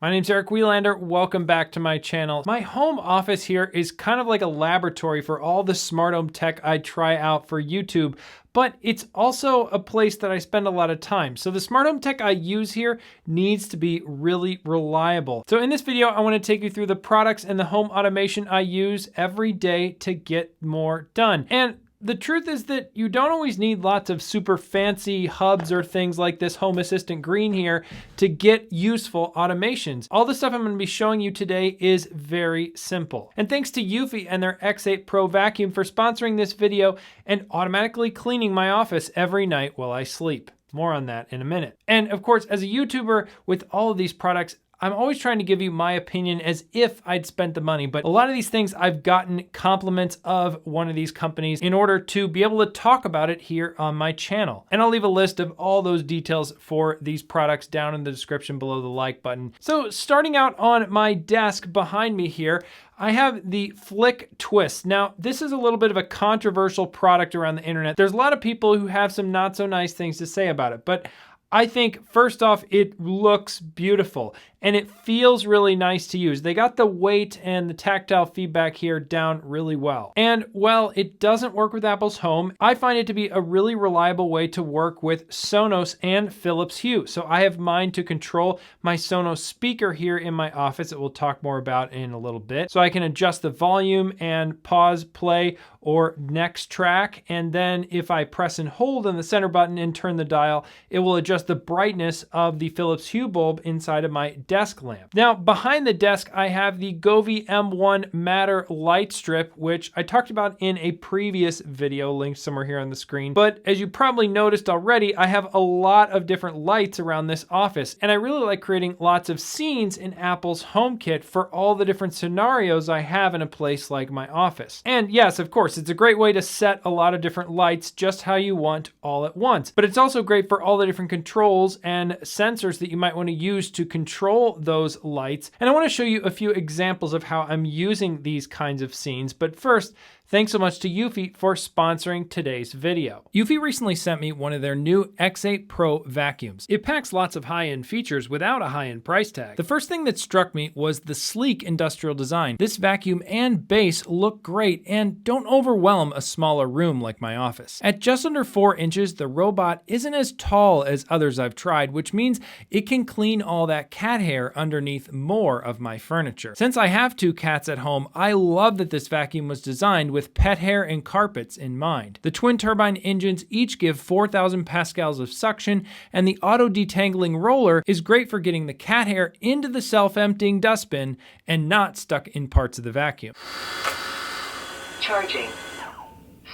My name's Eric Welander. Welcome back to my channel. My home office here is kind of like a laboratory for all the smart home tech I try out for YouTube, but it's also a place that I spend a lot of time. So the smart home tech I use here needs to be really reliable. So in this video, I want to take you through the products and the home automation I use every day to get more done. And the truth is that you don't always need lots of super fancy hubs or things like this Home Assistant Green here to get useful automations. All the stuff I'm going to be showing you today is very simple. And thanks to Eufy and their X8 Pro vacuum for sponsoring this video and automatically cleaning my office every night while I sleep. More on that in a minute. And of course, as a YouTuber with all of these products, I'm always trying to give you my opinion as if I'd spent the money, but a lot of these things I've gotten compliments of one of these companies in order to be able to talk about it here on my channel. And I'll leave a list of all those details for these products down in the description below the like button. So starting out on my desk behind me here, I have the Flic Twist. Now, this is a little bit of a controversial product around the internet. There's a lot of people who have some not so nice things to say about it, but I think first off, it looks beautiful and it feels really nice to use. They got the weight and the tactile feedback here down really well. And while it doesn't work with Apple's Home, I find it to be a really reliable way to work with Sonos and Philips Hue. So I have mine to control my Sonos speaker here in my office that we'll talk more about in a little bit. So I can adjust the volume and pause, play, or next track. And then if I press and hold on the center button and turn the dial, it will adjust the brightness of the Philips Hue bulb inside of my desk lamp. Now, behind the desk, I have the Govee M1 Matter Lightstrip, which I talked about in a previous video, linked somewhere here on the screen. But as you probably noticed already, I have a lot of different lights around this office, and I really like creating lots of scenes in Apple's HomeKit for all the different scenarios I have in a place like my office. And yes, of course, it's a great way to set a lot of different lights just how you want all at once. But it's also great for all the different controls and sensors that you might want to use to control those lights. And I want to show you a few examples of how I'm using these kinds of scenes. But first, thanks so much to Eufy for sponsoring today's video. Eufy recently sent me one of their new X8 Pro vacuums. It packs lots of high-end features without a high-end price tag. The first thing that struck me was the sleek industrial design. This vacuum and base look great and don't overwhelm a smaller room like my office. At just under 4 inches, the robot isn't as tall as others I've tried, which means it can clean all that cat hair underneath more of my furniture. Since I have 2 cats at home, I love that this vacuum was designed with pet hair and carpets in mind. The twin turbine engines each give 4,000 pascals of suction, and the auto detangling roller is great for getting the cat hair into the self-emptying dustbin and not stuck in parts of the vacuum. Charging.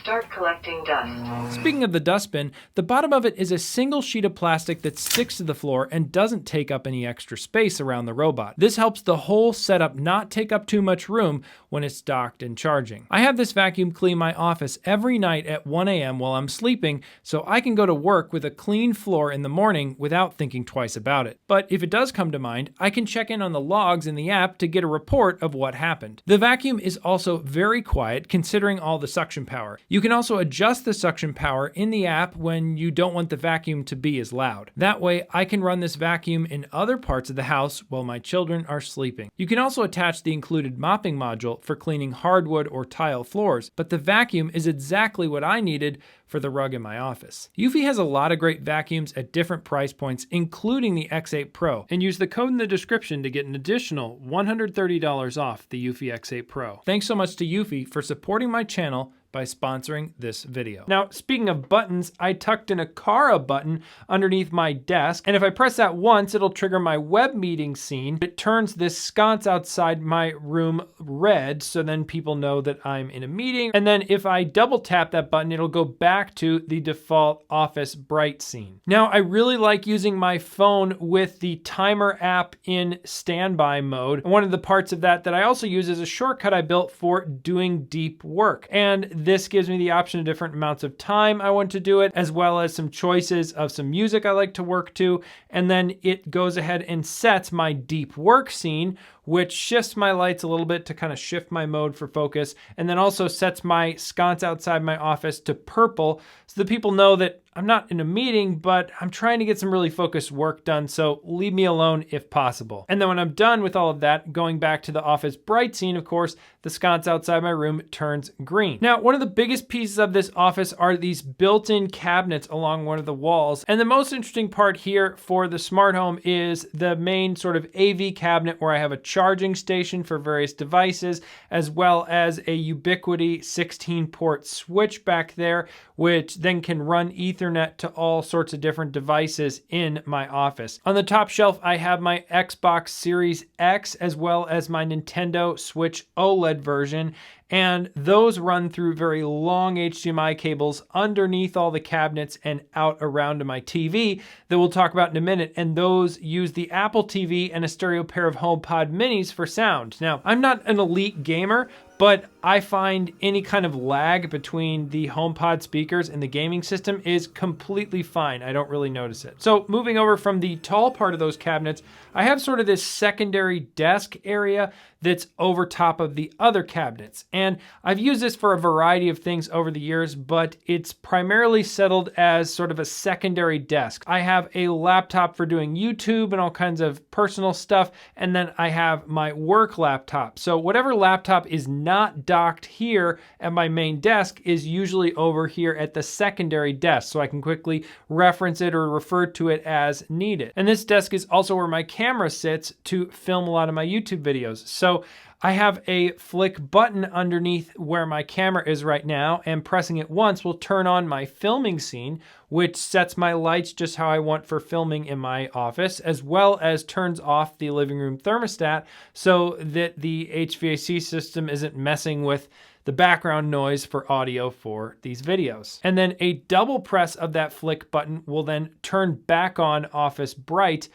Start collecting dust. Speaking of the dustbin, the bottom of it is a single sheet of plastic that sticks to the floor and doesn't take up any extra space around the robot. This helps the whole setup not take up too much room when it's docked and charging. I have this vacuum clean my office every night at 1 a.m. while I'm sleeping, so I can go to work with a clean floor in the morning without thinking twice about it. But if it does come to mind, I can check in on the logs in the app to get a report of what happened. The vacuum is also very quiet considering all the suction power. You can also adjust the suction power in the app when you don't want the vacuum to be as loud. That way, I can run this vacuum in other parts of the house while my children are sleeping. You can also attach the included mopping module for cleaning hardwood or tile floors, but the vacuum is exactly what I needed for the rug in my office. Eufy has a lot of great vacuums at different price points, including the X8 Pro, and use the code in the description to get an additional $130 off the Eufy X8 Pro. Thanks so much to Eufy for supporting my channel by sponsoring this video. Now, speaking of buttons, I tucked in a Kara button underneath my desk, and if I press that once, it'll trigger my web meeting scene. It turns this sconce outside my room red, so then people know that I'm in a meeting. And then if I double tap that button, it'll go back to the default office bright scene. Now, I really like using my phone with the timer app in standby mode. And one of the parts of that I also use is a shortcut I built for doing deep work. And this gives me the option of different amounts of time I want to do it, as well as some choices of some music I like to work to. And then it goes ahead and sets my deep work scene, which shifts my lights a little bit to kind of shift my mode for focus, and then also sets my sconce outside my office to purple so that people know that I'm not in a meeting, but I'm trying to get some really focused work done, so leave me alone if possible. And then when I'm done with all of that, going back to the office bright scene, of course, the sconce outside my room turns green. Now, one of the biggest pieces of this office are these built-in cabinets along one of the walls. And the most interesting part here for the smart home is the main sort of AV cabinet where I have a charging station for various devices, as well as a Ubiquiti 16-port switch back there, which then can run Ethernet to all sorts of different devices in my office. On the top shelf, I have my Xbox Series X, as well as my Nintendo Switch OLED version, and those run through very long HDMI cables underneath all the cabinets and out around to my TV that we'll talk about in a minute, and those use the Apple TV and a stereo pair of HomePod minis for sound. Now, I'm not an elite gamer, but I find any kind of lag between the HomePod speakers and the gaming system is completely fine. I don't really notice it. So moving over from the tall part of those cabinets, I have sort of this secondary desk area that's over top of the other cabinets. And I've used this for a variety of things over the years, but it's primarily settled as sort of a secondary desk. I have a laptop for doing YouTube and all kinds of personal stuff, and then I have my work laptop. So whatever laptop is not docked here at my main desk is usually over here at the secondary desk, so I can quickly reference it or refer to it as needed. And this desk is also where my camera sits to film a lot of my YouTube videos. So I have a flick button underneath where my camera is right now, and pressing it once will turn on my filming scene, which sets my lights just how I want for filming in my office, as well as turns off the living room thermostat so that the HVAC system isn't messing with the background noise for audio for these videos. And then a double press of that flick button will then turn back on Office Bright,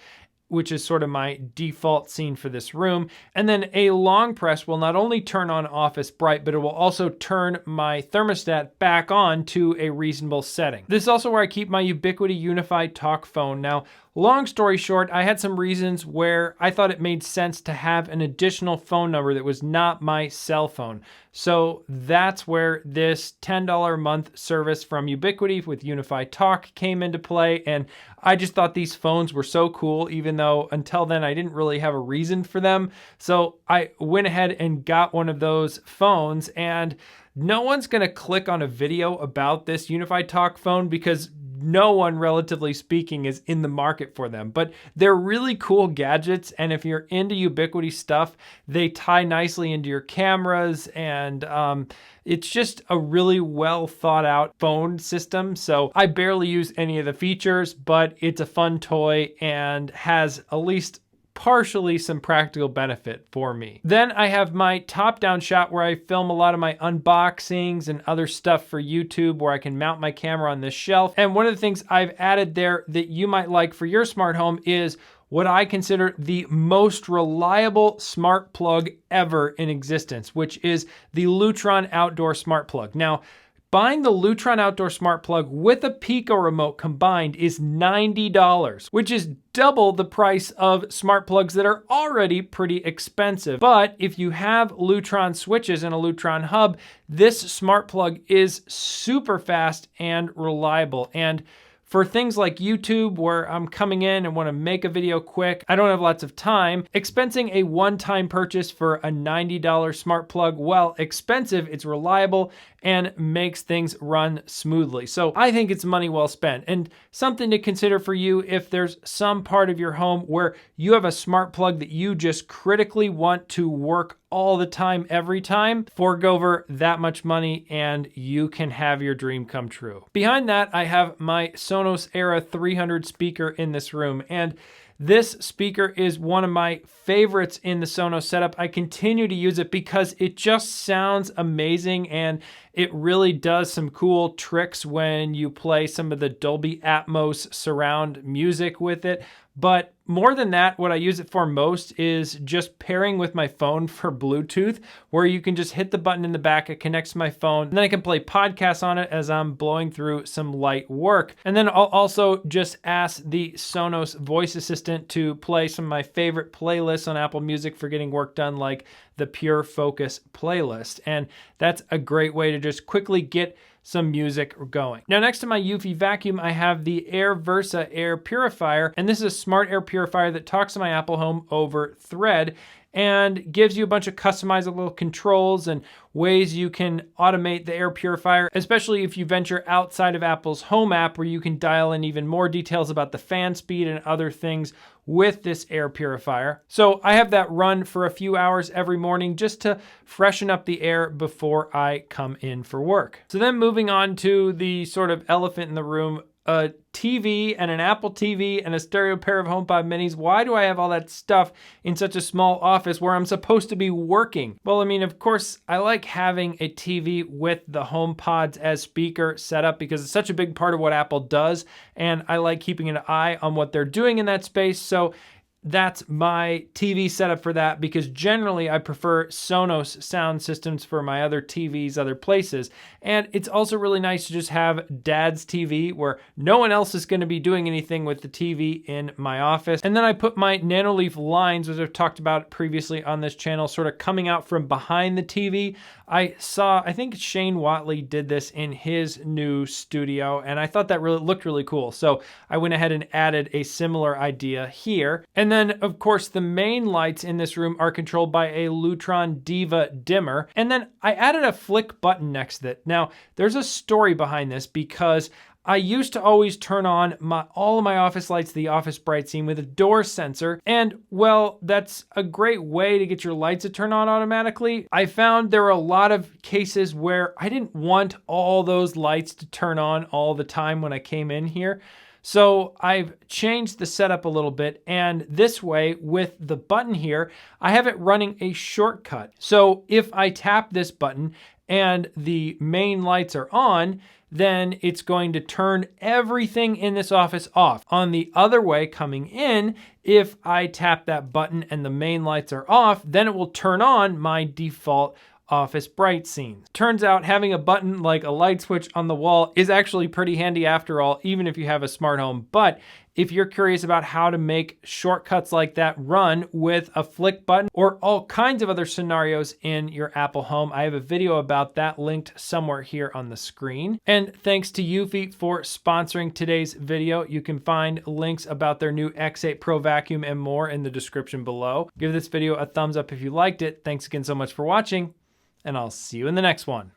which is sort of my default scene for this room. And then a long press will not only turn on Office Bright, but it will also turn my thermostat back on to a reasonable setting. This is also where I keep my Ubiquiti Unifi talk phone. Now, long story short, I had some reasons where I thought it made sense to have an additional phone number that was not my cell phone. So that's where this $10 a month service from Ubiquiti with Unifi Talk came into play. And I just thought these phones were so cool, even though until then I didn't really have a reason for them. So I went ahead and got one of those phones, and no one's gonna click on a video about this Unifi Talk phone because no one, relatively speaking, is in the market for them. But they're really cool gadgets, and if you're into Ubiquiti stuff, they tie nicely into your cameras, and it's just a really well thought out phone system. So I barely use any of the features, but it's a fun toy and has at least partially some practical benefit for me. Then I have my top-down shot where I film a lot of my unboxings and other stuff for YouTube, where I can mount my camera on this shelf. And one of the things I've added there that you might like for your smart home is what I consider the most reliable smart plug ever in existence, which is the Lutron Outdoor Smart Plug. Now, buying the Lutron Outdoor Smart Plug with a Pico remote combined is $90, which is double the price of smart plugs that are already pretty expensive. But if you have Lutron switches and a Lutron hub, this smart plug is super fast and reliable. And for things like YouTube, where I'm coming in and want to make a video quick, I don't have lots of time, expensing a one-time purchase for a $90 smart plug, while expensive, it's reliable and makes things run smoothly. So I think it's money well spent, and something to consider for you if there's some part of your home where you have a smart plug that you just critically want to work all the time, every time. Forgo over that much money and you can have your dream come true. Behind that, I have my Sonos Era 300 speaker in this room, and this speaker is one of my favorites in the Sonos setup. I continue to use it because it just sounds amazing, and it really does some cool tricks when you play some of the Dolby Atmos surround music with it. But more than that, what I use it for most is just pairing with my phone for Bluetooth, where you can just hit the button in the back, it connects to my phone, and then I can play podcasts on it as I'm blowing through some light work. And then I'll also just ask the Sonos voice assistant to play some of my favorite playlists on Apple Music for getting work done, like the Pure Focus playlist. And that's a great way to just quickly get some music going. Now, next to my Eufy vacuum, I have the AirVersa Air Purifier, and this is a smart air purifier that talks to my Apple Home over Thread and gives you a bunch of customizable controls and ways you can automate the air purifier, especially if you venture outside of Apple's Home app, where you can dial in even more details about the fan speed and other things with this air purifier. So I have that run for a few hours every morning just to freshen up the air before I come in for work. So then moving on to the sort of elephant in the room, a TV and an Apple TV and a stereo pair of HomePod minis. Why do I have all that stuff in such a small office where I'm supposed to be working? Well, I mean, of course, I like having a TV with the HomePods as speaker set up because it's such a big part of what Apple does, and I like keeping an eye on what they're doing in that space. So that's my TV setup for that, because generally I prefer Sonos sound systems for my other TVs, other places. And it's also really nice to just have Dad's TV where no one else is going to be doing anything with the TV in my office. And then I put my Nanoleaf Lines, which I've talked about previously on this channel, sort of coming out from behind the TV. I think Shane Watley did this in his new studio, and I thought that really looked really cool. So I went ahead and added a similar idea here. And then, of course, the main lights in this room are controlled by a Lutron Diva dimmer. And then I added a flick button next to it. Now, there's a story behind this, because I used to always turn on all of my office lights, the office bright scene, with a door sensor. And well, that's a great way to get your lights to turn on automatically. I found there were a lot of cases where I didn't want all those lights to turn on all the time when I came in here. So I've changed the setup a little bit, and this way with the button here, I have it running a shortcut. So if I tap this button and the main lights are on, then it's going to turn everything in this office off. On the other way coming in, if I tap that button and the main lights are off, then it will turn on my default office bright scenes. Turns out having a button like a light switch on the wall is actually pretty handy after all, even if you have a smart home. But if you're curious about how to make shortcuts like that run with a flick button or all kinds of other scenarios in your Apple Home, I have a video about that linked somewhere here on the screen. And thanks to Eufy for sponsoring today's video. You can find links about their new X8 Pro vacuum and more in the description below. Give this video a thumbs up if you liked it. Thanks again so much for watching, and I'll see you in the next one.